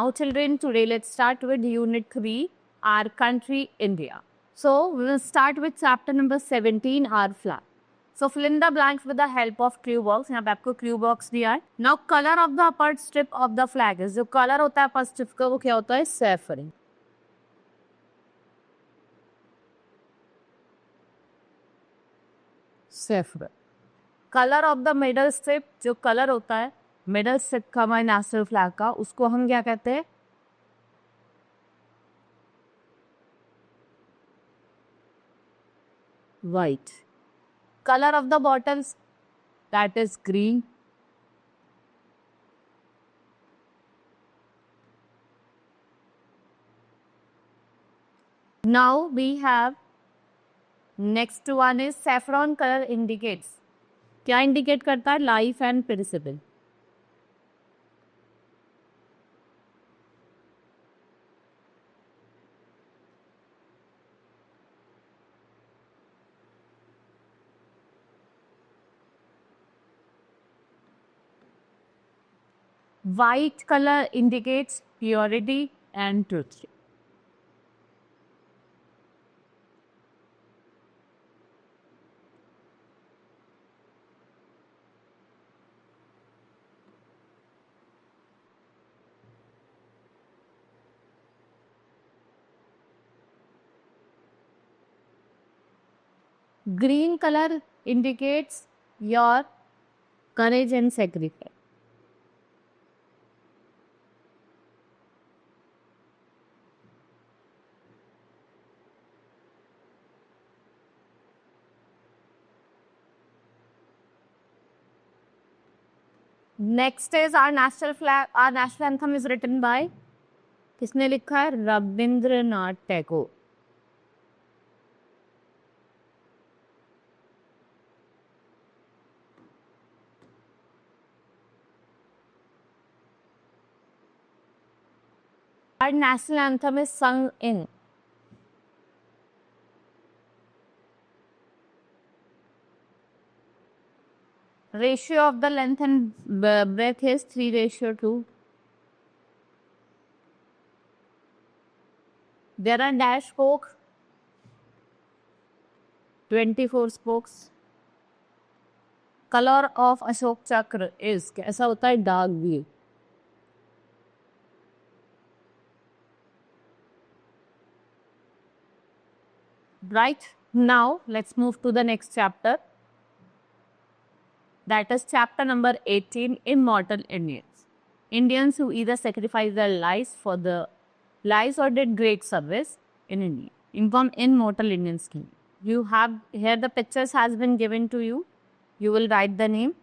Now children, today let's start with unit 3, our country India. So we will start with chapter number 17, our flag. So fill in the blanks with the help of clue box. यहाँ पे आपको clue box दिया है. Now color of the upper strip of the flag is, जो color होता है upper strip का वो क्या होता है? Saffron. Saffron. Color of the middle strip, जो color होता है middle strip का हमारे national flag का, उसको हम क्या कहते हैं? White. Color of the bottoms, that is green. Now we have next one is saffron color indicates. क्या indicate करता है? Life and perishable. White color indicates purity and truth. Green color indicates your courage and sacrifice. Next is our national flag. Our national anthem is written by, किसने लिखा है? Rabindranath Tagore. Our national anthem is sung in ratio of the length and breadth is 3:2. There are dash spokes, 24 spokes. Color of Ashok Chakra is, कैसा होता है? Dark blue. Right, now let's move to the next chapter. That is chapter number 18, Immortal Indians. Indians who either sacrificed their lives for the lives or did great service in India. Inform Immortal Indian scheme. You have here the pictures has been given to you. You will write the name.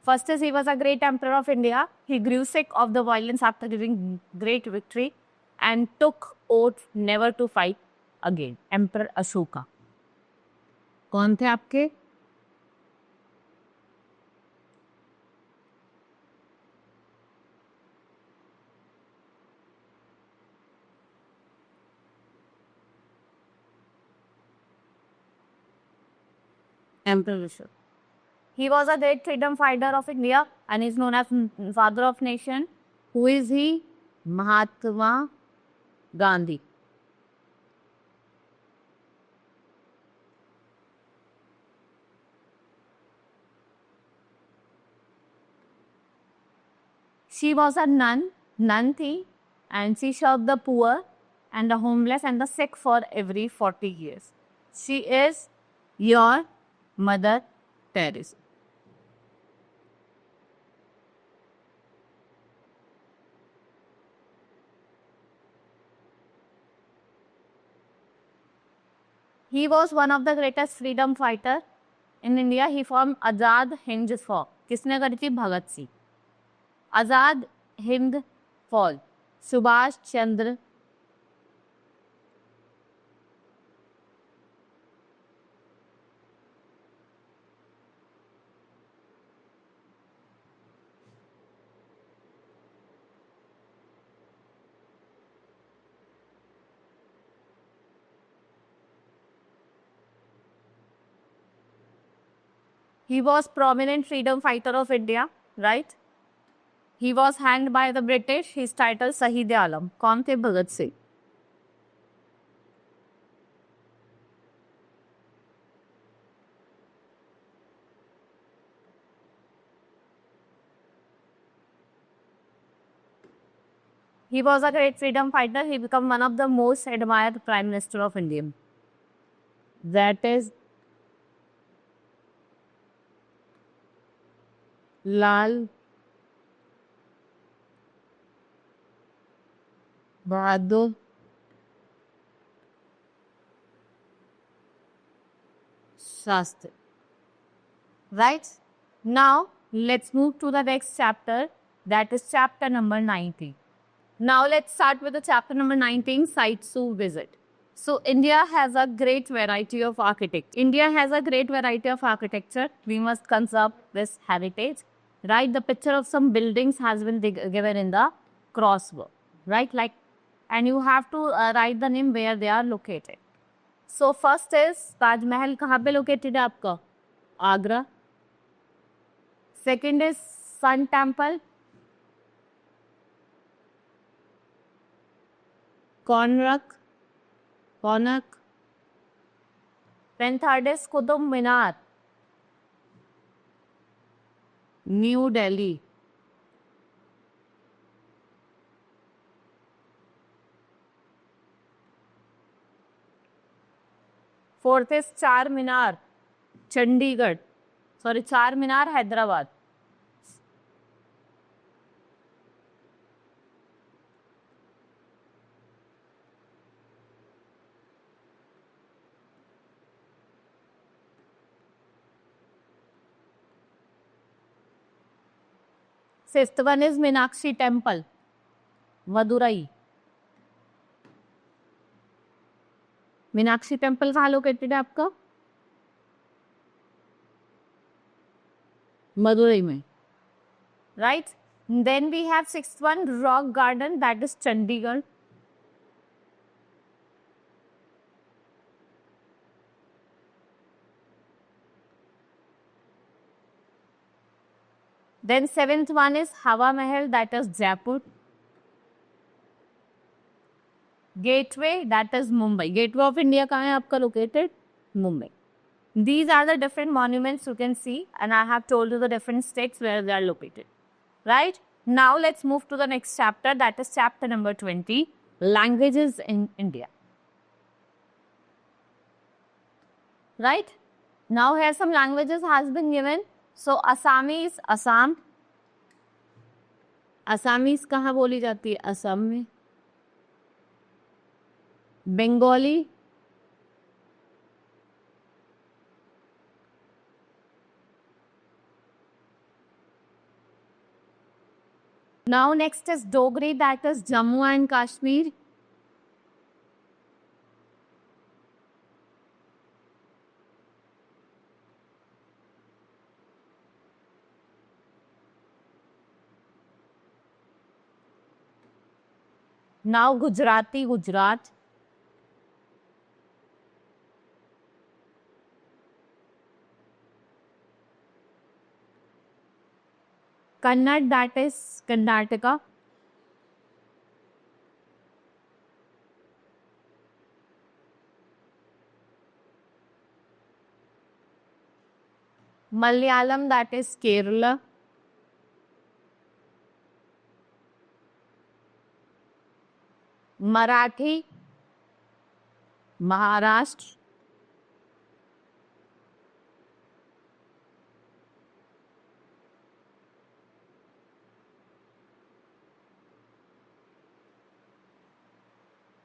First is he was a great emperor of India. He grew sick of the violence after giving great victory and took oath never to fight again. Emperor Ashoka. कौन थे आपके? Emperor Ashoka. He was a great freedom fighter of India and is known as father of nation. Who is he? Mahatma Gandhi. She was a nun, Nanti, and she served the poor and the homeless and the sick for every 40 years. She is your Mother Teresa. He was one of the greatest freedom fighter in India. He formed Azad Hind Fauj. किसने करी थी? भगत सिंह. आजाद हिंद फौज, Subhash Chandra He was prominent freedom fighter of India, right? He was hanged by the British. His title Shahid Alam. कौन थे Bhagat Singh? He was a great freedom fighter. He became one of the most admired Prime Minister of India. That is Lal Bahadur Shastri. Right? Now, let's move to the next chapter. That is chapter number 19. Now, let's start with the chapter number 19, sites to visit. So, India has a great variety of architecture. India has a great variety of architecture. We must conserve this heritage. Right? The picture of some buildings has been given in the crossword. Right? Like, and you have to write the name where they are located. So, first is Taj Mahal कहाँ पे located है आपका? Agra. Second is Sun Temple. Konark. Then third is Qutub Minar. New Delhi. Fourth is Char Minar. Chandigarh. Sorry, Char Minar, Hyderabad. Fifth one is Meenakshi Temple, Madurai. Meenakshi temple कहाँ located है आपका? मदुरई में. Right? Then we have sixth one, Rock Garden, that is Chandigarh. Then seventh one is Hawa Mahal, that is Jaipur. Gateway, that is Mumbai. Gateway of India कहाँ है आपका located? Mumbai. These are the different monuments you can see, and I have told you the different states where they are located. Right? Now let's move to the next chapter, that is chapter number 20, languages in India. Right? Now here some languages has been given. So Assamese, Assam. Assamese कहाँ बोली जाती है? असम में. Bengali. Now next is Dogri, that is Jammu and Kashmir. Now Gujarati, Gujarat. Kannada, that is Karnataka. Malayalam, that is Kerala. Marathi, Maharashtra.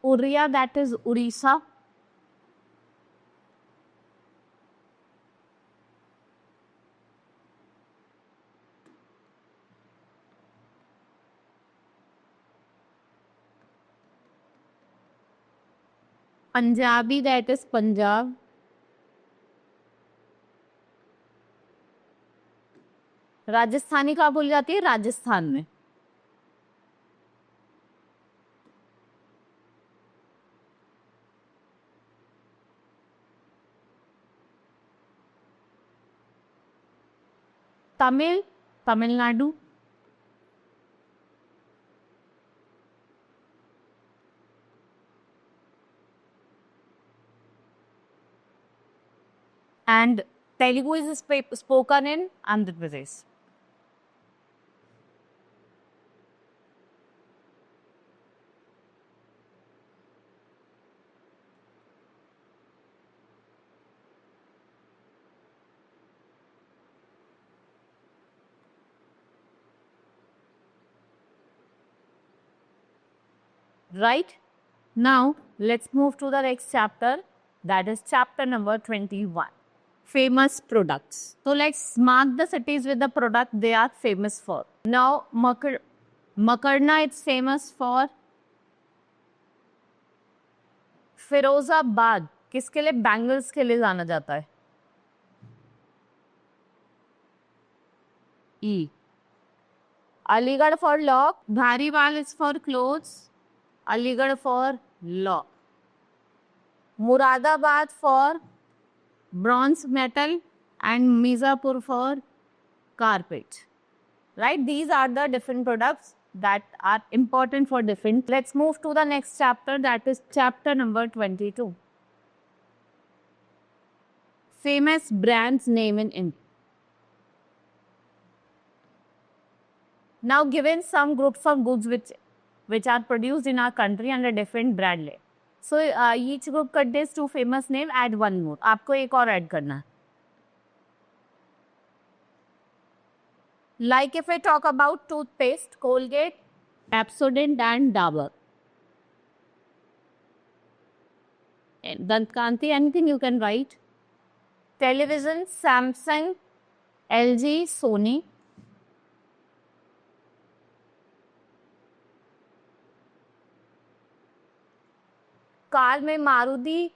Oriya, that is Orissa. Punjabi, that is Punjab. Rajasthani कहाँ बोली जाती है? राजस्थान में. Tamil, Tamil Nadu. and Telugu is spoken in Andhra Pradesh. Right? Now, let's move to the next chapter, that is chapter number 21. Famous products. So, let's mark the cities with the product they are famous for. Now, Makarna is famous for Firozabad किसके लिए bangles के लिए जाना जाता है ई Aligarh for law Dhariwal is for clothes Aligarh for law Moradabad for bronze metal and Mirzapur for carpet. Right? These are the different products that are important for different. Let's move to the next chapter, that is chapter number 22. Famous brands name in India. Now given some groups of goods which are produced in our country under different brand name. So each group contains two famous name, add one more. आपको एक और add करना है. Like if I talk about toothpaste, Colgate, Pepsodent and Dabur. Dantkanti, anything you can write. Television, Samsung, LG, Sony. Car में Maruti,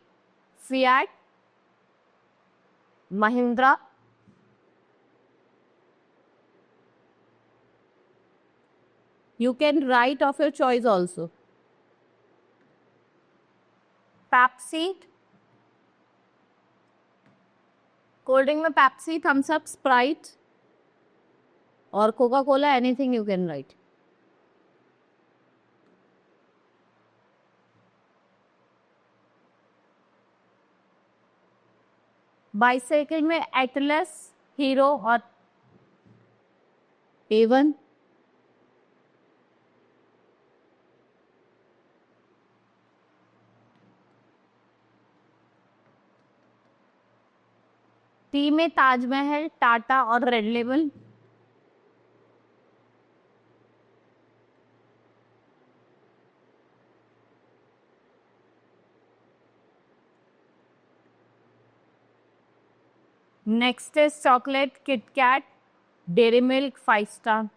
Fiat, Mahindra. You can write of your choice also. Pepsi. Cold drink में Pepsi, Thumbs Up, Sprite और Coca-Cola, anything you can write. Bicycle में Atlas, hero और A1. T में ताजमहल, टाटा और red label. Next is chocolate, Kit Kat, Dairy Milk, 5 Star.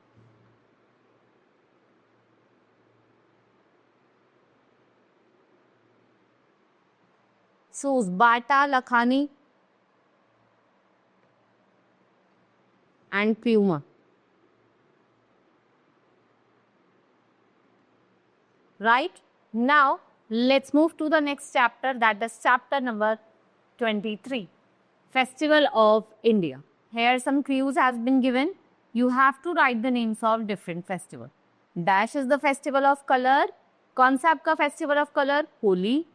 Shoes, Bata, Lakhani and Puma. Right? Now, let's move to the next chapter, that is chapter number 23. Festival of India. Here some clues has been given. You have to write the names of different festival. Dash is the festival of color. कौन सा आपका festival of color? Holi.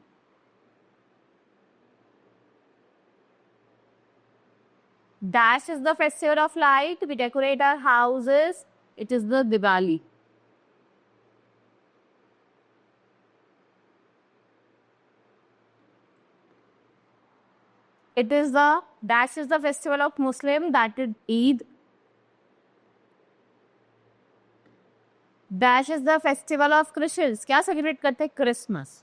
Dash is the festival of light. We decorate our houses. It is the Diwali. It is the Dash is the festival of Muslim, that is Eid. Dash is the festival of Christians. क्या celebrate करते हैं? Christmas.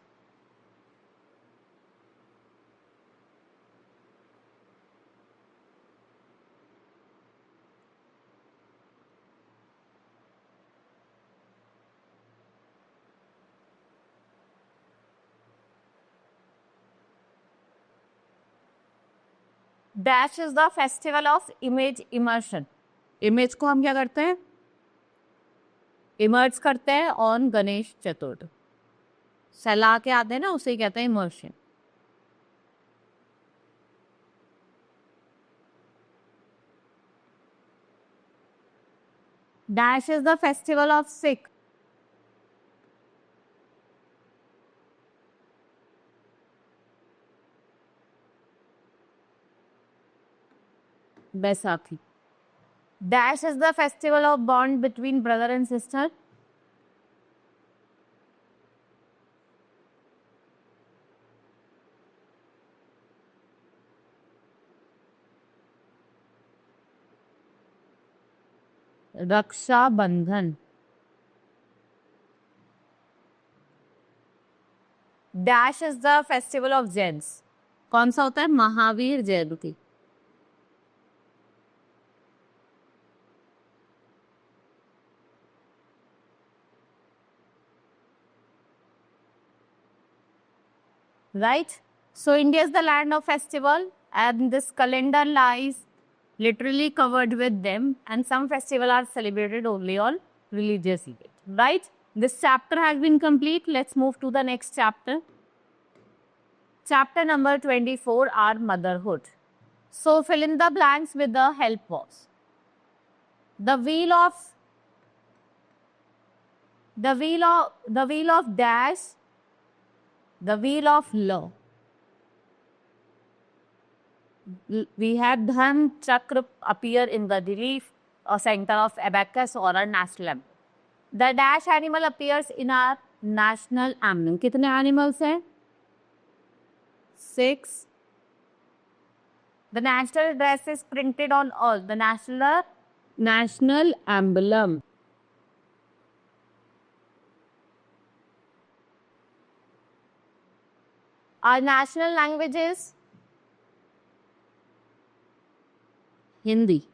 Dash is the festival of image immersion. Image को हम क्या करते हैं? Immerse करते हैं on गणेश चतुर्थ. सला के आते हैं ना, उसे कहते हैं immersion. Dash is the festival of Sikh. Baisakhi. Dash is the festival of bond between brother and sister. Raksha Bandhan. Dash is the festival of Jains. कौन सा होता है? Mahavir Jayanti. Right? So India is the land of festival, and this calendar lies literally covered with them, and some festivals are celebrated only on religious events. Right? This chapter has been complete. Let's move to the next chapter. Chapter number 24 are motherhood. So fill in the blanks with the help was. The wheel of dash, the wheel of law. We have Dhan Chakra appear in the relief or center of abacus or a national emblem. The dash animal appears in our national emblem. कितने animals हैं? 6. The national dress is printed on all. The national emblem. Our national language is Hindi.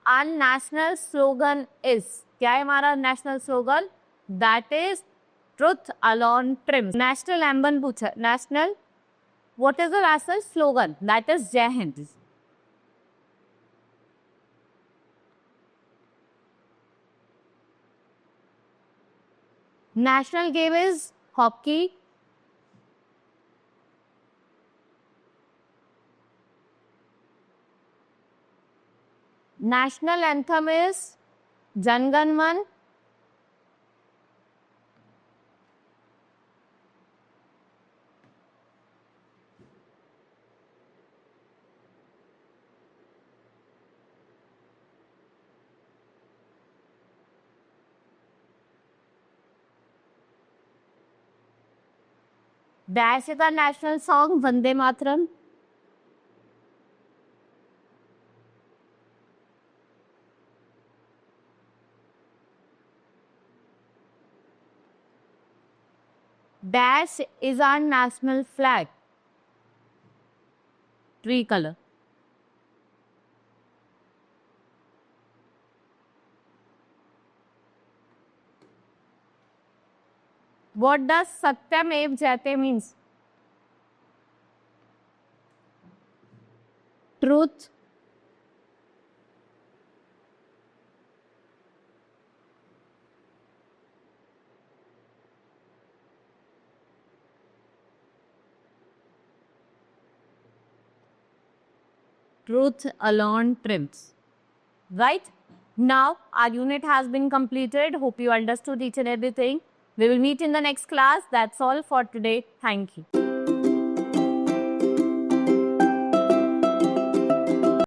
Our national slogan is, क्या है हमारा national slogan? That is truth alone trims. National emblem पूछा. National, what is the national slogan? That is Jai Hind. National game is hockey. National anthem is Jan Gan Man. Dash is the national song Vande Mataram. Dash is our national flag. Tricolor. What does Satyamev Jayate means? Truth. Truth alone trims. Right? Now, our unit has been completed. Hope you understood each and everything. We will meet in the next class. That's all for today. Thank you.